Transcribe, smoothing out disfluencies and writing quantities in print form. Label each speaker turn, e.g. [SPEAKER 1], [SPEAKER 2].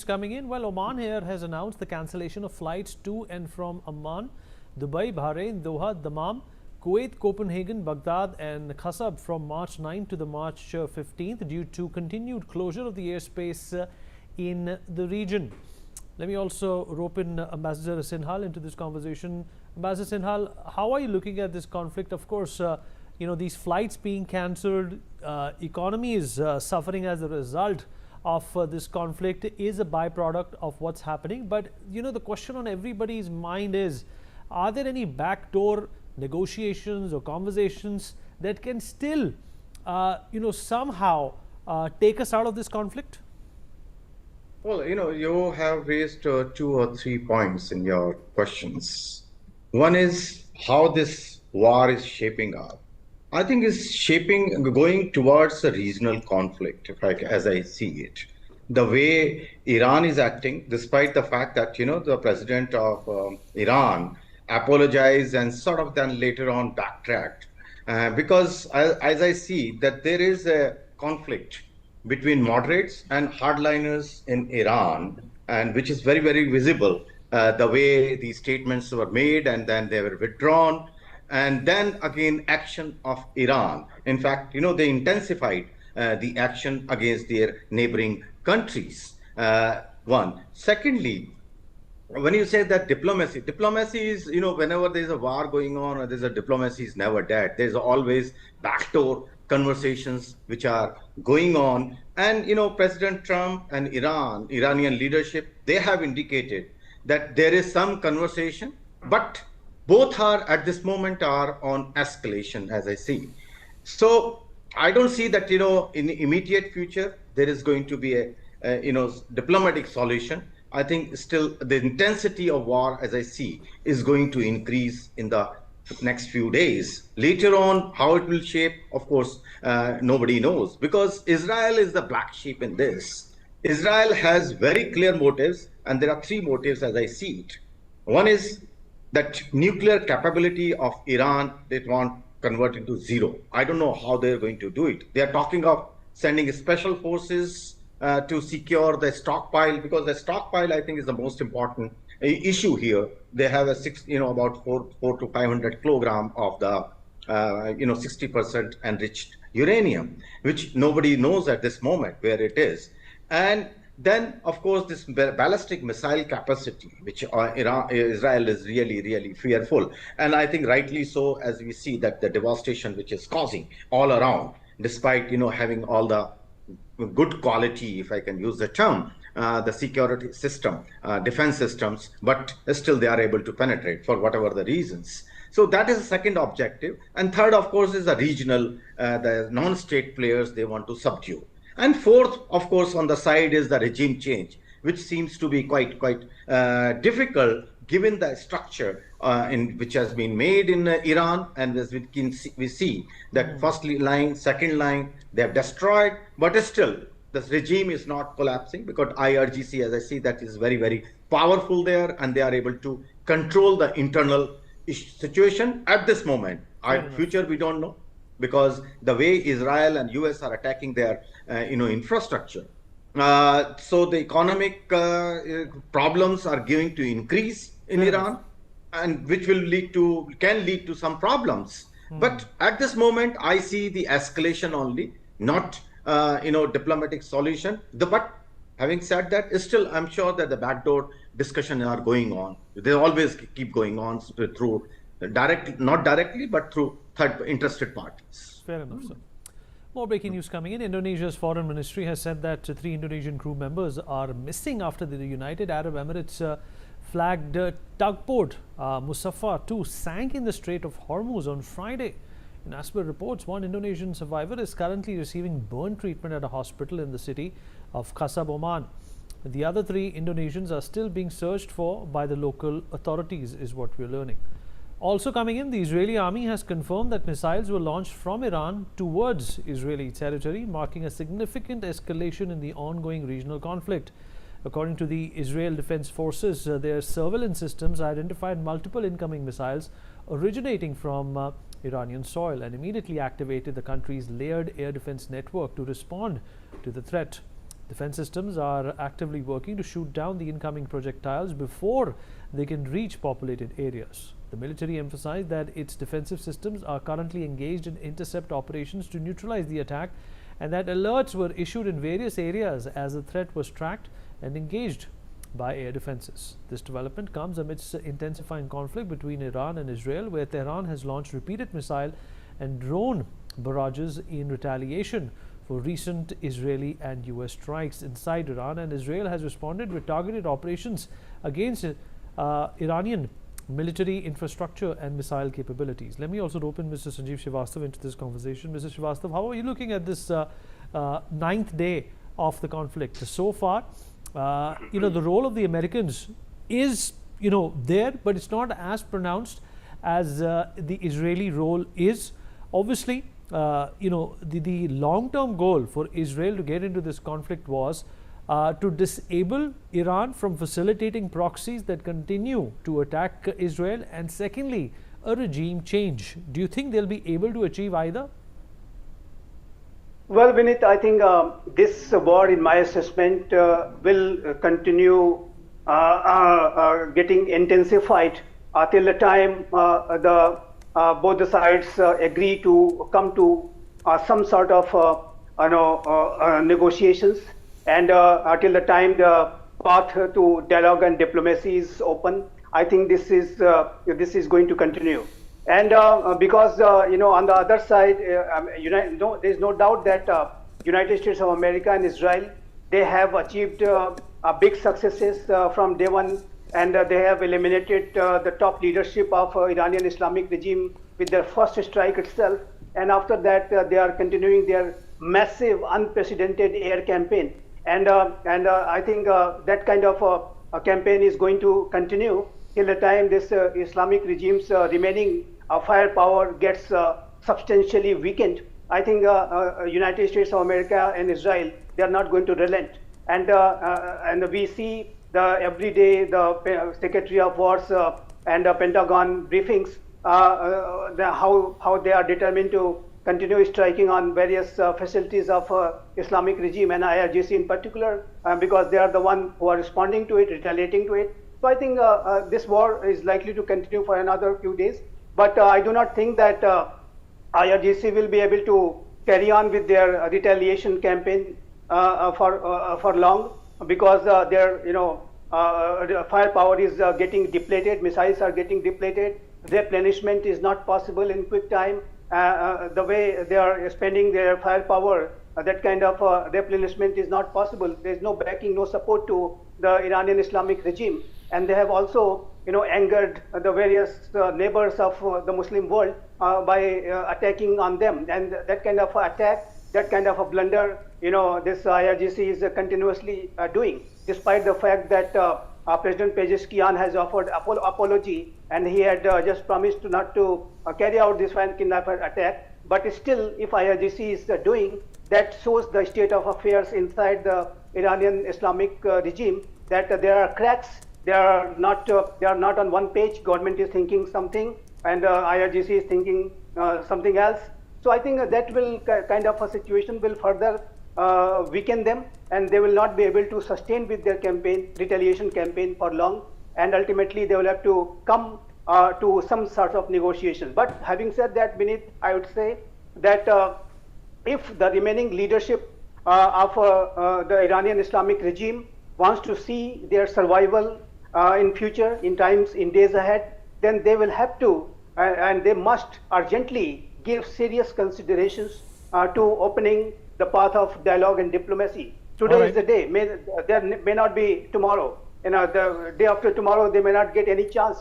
[SPEAKER 1] coming in. Well, Oman Air has announced the cancellation of flights to and from Amman, Dubai, Bahrain, Doha, Dammam, Kuwait, Copenhagen, Baghdad and Qasab from March 9 to the March 15th due to continued closure of the airspace in the region. Let me also rope in Ambassador Sinhal into this conversation. Ambassador Sinhal, how are you looking at this conflict? Of course, these flights being cancelled, economy is suffering as a result of this conflict, is a byproduct of what's happening. But, the question on everybody's mind is, are there any backdoor negotiations or conversations that can still, somehow take us out of this conflict?
[SPEAKER 2] Well, you have raised 2 or 3 points in your questions. One is how this war is shaping up. I think it's going towards a regional conflict, as I see it. The way Iran is acting, despite the fact that, the president of Iran apologized and sort of then later on backtracked. Because as I see that there is a conflict between moderates and hardliners in Iran, and which is very, very visible, the way these statements were made and then they were withdrawn. And then again, action of Iran. In fact, they intensified the action against their neighboring countries. One. Secondly, when you say that diplomacy is, whenever there's a war going on or there's a diplomacy is never dead. There's always backdoor conversations which are going on. And, President Trump and Iranian leadership, they have indicated that there is some conversation, but both are at this moment are on escalation, as I see. So I don't see that, in the immediate future, there is going to be a, diplomatic solution. I think still the intensity of war, as I see, is going to increase in the next few days. Later on, how it will shape, of course, nobody knows, because Israel is the black sheep in this. Israel has very clear motives, and there are 3 motives as I see it. One is that nuclear capability of Iran, they want to convert into zero. I don't know how they're going to do it. They are talking of sending special forces to secure the stockpile, because the stockpile, I think, is the most important issue here. They have about 400 to 500 kilogram of the 60% enriched uranium, which nobody knows at this moment where it is. And then, of course, this ballistic missile capacity, which Israel is really, really fearful. And I think rightly so, as we see that the devastation which is causing all around, despite, having all the good quality, if I can use the term, the security system, defense systems, but still they are able to penetrate for whatever the reasons. So that is the second objective. And third, of course, is the regional, the non-state players they want to subdue. And fourth, of course, on the side is the regime change, which seems to be quite difficult given the structure which has been made in Iran. And as we see that first line, second line, they have destroyed, but still this regime is not collapsing, because IRGC, as I see, that is very, very powerful there, and they are able to control the internal situation at this moment. Future, we don't know, because the way Israel and US are attacking their infrastructure. So the economic problems are going to increase in Iran, and which will can lead to some problems. But at this moment, I see the escalation only, not diplomatic solution. But having said that, still I'm sure that the backdoor discussions are going on. They always keep going on through not directly, but through third interested parties.
[SPEAKER 1] Fair enough, sir. More breaking news coming in. Indonesia's foreign ministry has said that 3 Indonesian crew members are missing after the United Arab Emirates flagged tugboat Musaffar 2 sank in the Strait of Hormuz on Friday. In as per reports, 1 Indonesian survivor is currently receiving burn treatment at a hospital in the city of Qasab, Oman. The other 3 Indonesians are still being searched for by the local authorities, is what we're learning. Also coming in, the Israeli army has confirmed that missiles were launched from Iran towards Israeli territory, marking a significant escalation in the ongoing regional conflict. According to the Israel Defense Forces, their surveillance systems identified multiple incoming missiles originating from Iranian soil and immediately activated the country's layered air defense network to respond to the threat. Defense systems are actively working to shoot down the incoming projectiles before they can reach populated areas. The military emphasized that its defensive systems are currently engaged in intercept operations to neutralize the attack, and that alerts were issued in various areas as the threat was tracked and engaged by air defenses. This development comes amidst intensifying conflict between Iran and Israel, where Tehran has launched repeated missile and drone barrages in retaliation for recent Israeli and US strikes inside Iran, and Israel has responded with targeted operations against Iranian military infrastructure and missile capabilities. Let me also rope in Mr. Sanjeev Srivastava into this conversation. Mr. Srivastava, how are you looking at this ninth day of the conflict so far? The role of the Americans is, there, but it's not as pronounced as the Israeli role is. Obviously, the long-term goal for Israel to get into this conflict was to disable Iran from facilitating proxies that continue to attack Israel, and secondly, a regime change. Do you think they'll be able to achieve either?
[SPEAKER 3] Well, Vinit, I think this war, in my assessment, will continue getting intensified till the time both the sides agree to come to some sort of negotiations, and till the time the path to dialogue and diplomacy is open. I think this is going to continue. And because on the other side, there's no doubt that United States of America and Israel, they have achieved big successes from day one, and they have eliminated the top leadership of Iranian Islamic regime with their first strike itself. And after that, they are continuing their massive, unprecedented air campaign. And I think that kind of a campaign is going to continue till the time this Islamic regime's remaining firepower gets substantially weakened. I think United States of America and Israel, they are not going to relent. And we see every day the Secretary of War's and Pentagon briefings, how they are determined to continue striking on various facilities of Islamic regime, and IRGC in particular, because they are the one who are responding to it, retaliating to it. So I think this war is likely to continue for another few days. But I do not think that IRGC will be able to carry on with their retaliation campaign for long, because their firepower is getting depleted, missiles are getting depleted, replenishment is not possible in quick time. The way they are spending their firepower, that kind of replenishment is not possible. There is no backing, no support to the Iranian Islamic regime, and they have also angered the various neighbors of the Muslim world by attacking on them. And that kind of attack, that kind of a blunder, this IRGC is continuously doing, despite the fact that President Pezeshkian has offered apology, and he had just promised not to carry out this fan kidnapper attack. But still, if IRGC is doing, that shows the state of affairs inside the Iranian Islamic regime, that there are cracks. They are not on one page. Government is thinking something, and IRGC is thinking something else. So I think that will kind of a situation will further weaken them, and they will not be able to sustain with their campaign, retaliation campaign, for long. And ultimately, they will have to come to some sort of negotiation. But having said that, Vinit, I would say that if the remaining leadership of the Iranian Islamic regime wants to see their survival in future, in days ahead, then they will have to and they must urgently give serious considerations to opening the path of dialogue and diplomacy. Today is the day. There may not be tomorrow. The day after tomorrow, they may not get any chance